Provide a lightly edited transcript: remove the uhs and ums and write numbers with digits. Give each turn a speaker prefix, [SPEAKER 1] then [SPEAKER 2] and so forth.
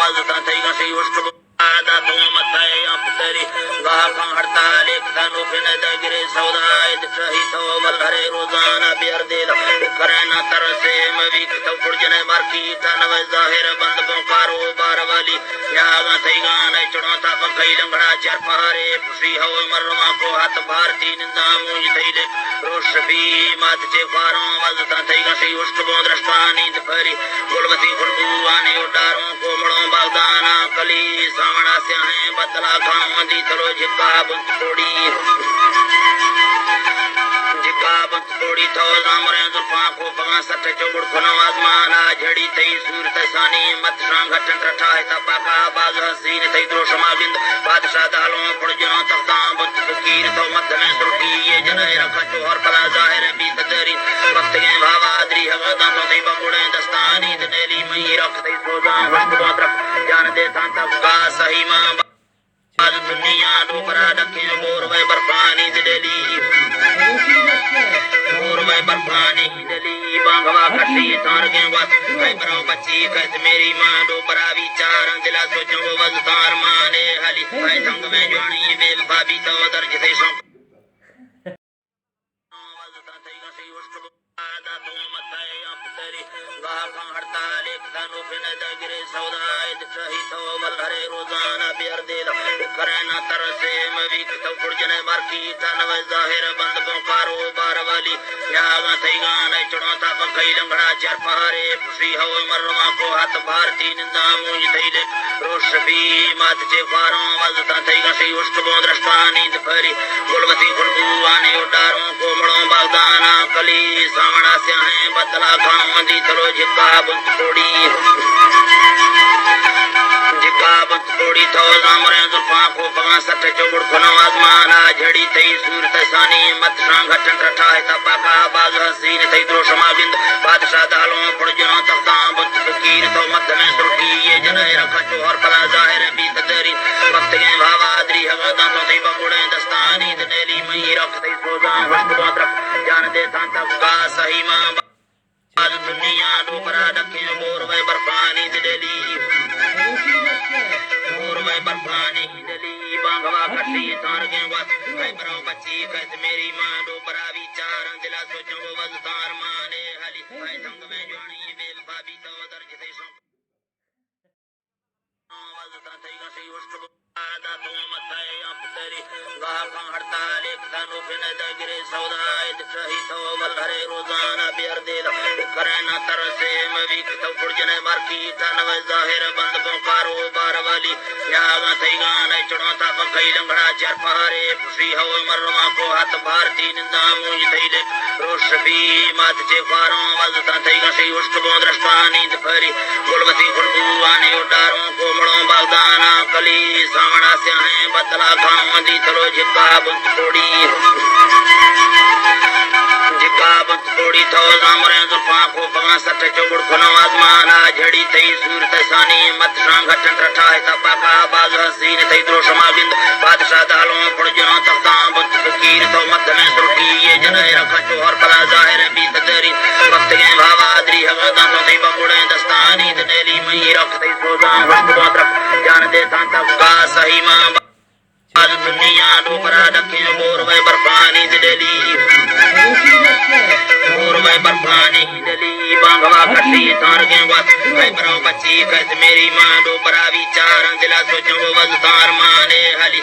[SPEAKER 1] वजता थई गसी उष्ट आदा तो मथाए अपतरी गाह हड़ताल एक तनु फिन दगरे सौदाय दिसही तो वलहरे रोजाना बियर दे करे न तरसे मविक तो कुड़जने मारकी तन जाहिर बंद बोकारो बार वाली यागा थई गान चुनौता पकई लंगड़ा चर पहारे पुसी हो मरवा को हाथ भारती निंदा मुझ थईले रोश भी मात चे फारो वजता थई गसी उष्ट बो दृष्टानी दफरी गुलवती खुरदुआने उडारों कोमड़ों बागदाना कली सावणा से हैं बदला गांव दी थरो झिका बुंत तोड़ी थो जामरे जुल्फा को पगा सट चौगुड़ खनो आजमाना झड़ी थई सूरत सानी मत सांग घटन रठा है तपाका बाज हसीन थई द्रोशमा बिंद बादशाह दालों पड़जनो तख्ता बुंत फकीर थो मत में सुरकी ये जने रखा चोहर पला जाहिर भी तदरी वक्त के भावाद्री हवदा तो थई बमुड़े दस्तानी दनेली मई रख थई सोजा वस्त बोत्रक जान दे तांता का सही मां आज दुनिया डोकरा डके मोर वे बरफानी दिली मोर वे बरफानी दिली बांगवा कटी तार के बस वे बरो बच्ची कस मेरी मां डोकरा विचार दिला सोचो वजदार माने हली भाई संग में जोनी बेल भाभी तो दर्ज से सो वजदा थई गसी उष्ट आदा तो मथाए अपतरी गाह हड़ताल एक तनु फिन दगरे सौदाय दिसही तो वलहरे रोजाना बियर दे करे न तरसे मविक तो कुड़जने मारकी तन जाहिर बंद बोकारो बार वाली यागा थई गान चुनौता पकई लंगड़ा चर पहारे पुसी हो मरवा को हाथ भारती निंदा मुझ थईले रोश भी मात चे फारो वजता थई गसी उष्ट बो दृष्टानी दफरी गुलवती खुरदुआने उडारों कोमड़ों बागदाना कली सावणा से हैं बदला गांव दी थरो झिका बुंत तोड़ी थो जामरे जुल्फा को पगा सट चौगुड़ खनो आजमाना झड़ी थई सूरत सानी मत सांग घटन रठा है तपाका बाज हसीन थई द्रोशमा बिंद बादशाह दालों पड़जनो तख्ता बुंत फकीर थो मत में सुरकी ये जने रखा चोहर पला जाहिर भी तदरी वक्त के भावाद्री हवदा तो थई बमुड़े दस्तानी दनेली मई रख थई सोजा वस्त बोत्रक जान दे तांता का सही मां आज दुनिया डोकरा डके मोर वे बरफानी दिली मोर वे बरफानी दिली बांगवा कटी तार के बस वे बरो बच्ची कस मेरी मां डोकरा विचार दिला सोचो वजदार माने हली भाई संग में जोनी बेल भाभी तो दर्ज से सो वजता थई गसी उष्ट आदा तो मथाए अपतरी गाह हड़ताल एक तनु फिन दगरे सौदाय दिसही तो वलहरे रोजाना बियर दे करे न तरसे मविक तो कुड़जने मारकी तन जाहिर बंद बोकारो बार वाली यागा थई गान चुनौता पकई लंगड़ा चर पहारे पुसी हो मरवा को हाथ भारती निंदा मुझ थईले रोश भी मात चे फारो वजता थई गसी उष्ट बो दृष्टानी दफरी गुलवती खुरदुआने उडारों कोमड़ों बागदाना कली सावणा से हैं बदला गांव दी थरो झिका बुंत तोड़ी थो जामरे जुल्फा को पगा सट चौगुड़ खनो आजमाना झड़ी थई सूरत सानी मत सांग घटन रठा है तपाका बाज हसीन थई द्रोशमा बिंद बादशाह दालों पड़जनो तख्ता बुंत फकीर थो मत में सुरकी ये जने रखा चोहर पला जाहिर भी तदरी वक्त के भावाद्री हवदा तो थई बमुड़े दस्तानी दनेली मई रख थई सोजा वस्त बोत्रक जान दे तांता का सही मां आज दुनिया डोकरा डके मोर वे बरफानी दिली मोर वे बरफानी दिली बांगवा कटी तार के बस वे बरो बच्ची कस मेरी मां डोकरा विचार दिला सोचो वजदार माने हली